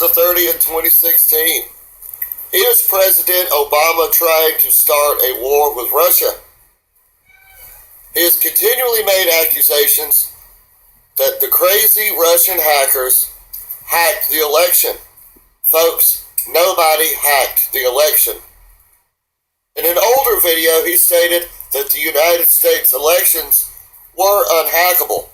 the 30th, 2016. Is President Obama trying to start a war with Russia? He has continually made accusations that the crazy Russian hackers hacked the election. Folks, nobody hacked the election. In an older video, he stated that the United States elections were unhackable.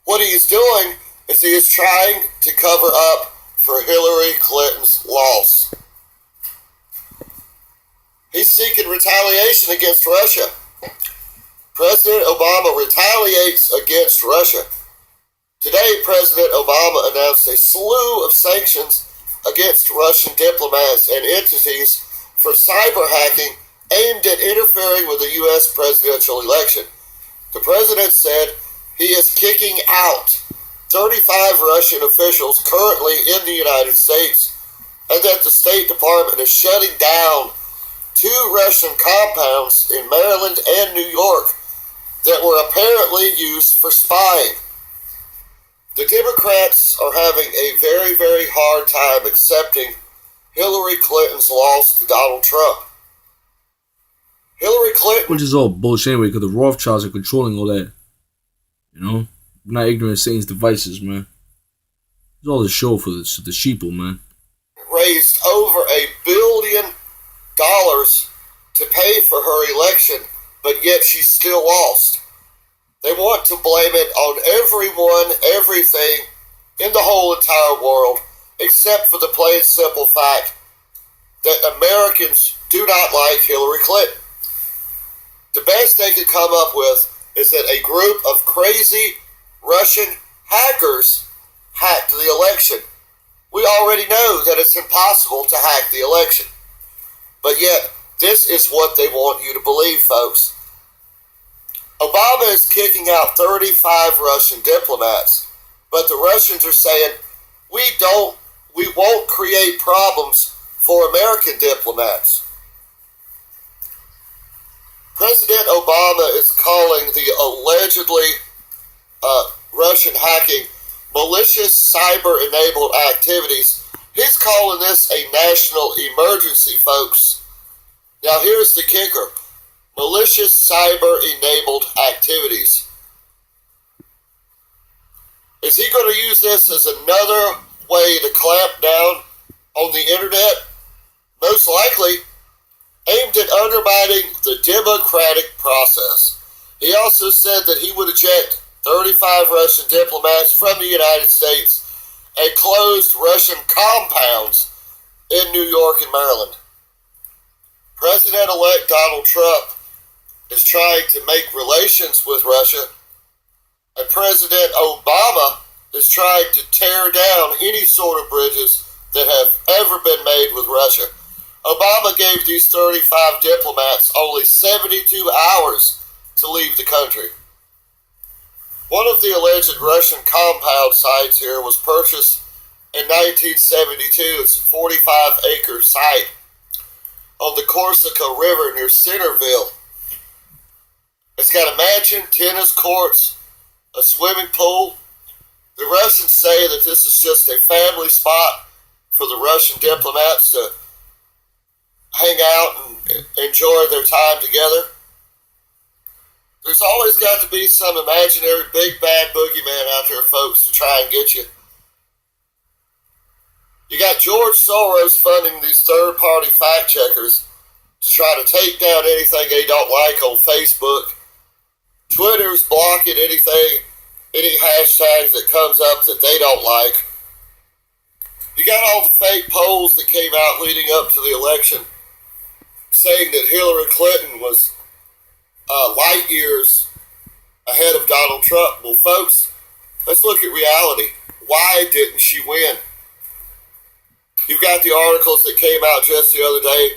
What he is doing is he is trying to cover up for Hillary Clinton's loss. He's seeking retaliation against Russia. President Obama retaliates against Russia. Today, President Obama announced a slew of sanctions against Russian diplomats and entities for cyber hacking aimed at interfering with the U.S. presidential election. The president said he is kicking out 35 Russian officials currently in the United States, and that the State Department is shutting down 2 Russian compounds in Maryland and New York that were apparently used for spying. The Democrats are having a very, very hard time accepting Hillary Clinton's loss to Donald Trump. Hillary Clinton... Which is all bullshit anyway, because the Rothschilds are controlling all that. You know? I'm not ignorant of Satan's devices, man. It's all a show for the sheeple, man. Raised over $1 billion to pay for her election, but yet she still lost. They want to blame it on everyone, everything in the whole entire world, except for the plain simple fact that Americans do not like Hillary Clinton. The best they could come up with is that a group of crazy Russian hackers hacked the election. We already know that it's impossible to hack the election. But yet, this is what they want you to believe, folks. Obama is kicking out 35 Russian diplomats, but the Russians are saying, we won't create problems for American diplomats. President Obama is calling the allegedly Russian hacking malicious cyber-enabled activities. He's calling this a national emergency, folks. Now here's the kicker. Malicious cyber-enabled activities. Is he going to use this as another way to clamp down on the internet? Most likely, aimed at undermining the democratic process. He also said that he would eject 35 Russian diplomats from the United States and closed Russian compounds in New York and Maryland. President-elect Donald Trump is trying to make relations with Russia, and President Obama is trying to tear down any sort of bridges that have ever been made with Russia. Obama gave these 35 diplomats only 72 hours to leave the country. One of the alleged Russian compound sites here was purchased in 1972. It's a 45-acre site on the Corsica River near Centerville. It's got a mansion, tennis courts, a swimming pool. The Russians say that this is just a family spot for the Russian diplomats to hang out and enjoy their time together. There's always got to be some imaginary big bad boogeyman out there, folks, to try and get you. You got George Soros funding these third-party fact-checkers to try to take down anything they don't like on Facebook. Twitter's blocking anything, any hashtag that comes up that they don't like. You got all the fake polls that came out leading up to the election saying that Hillary Clinton was light years ahead of Donald Trump. Well, folks, let's look at reality. Why didn't she win? You've got the articles that came out just the other day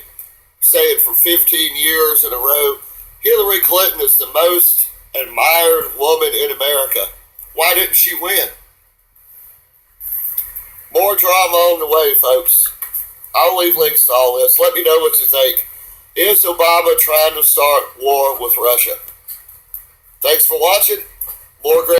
saying for 15 years in a row, Hillary Clinton is the most admired woman in America. Why didn't she win? More drama on the way, folks. I'll leave links to all this. Let me know what you think. Is Obama trying to start war with Russia? Thanks for watching. More great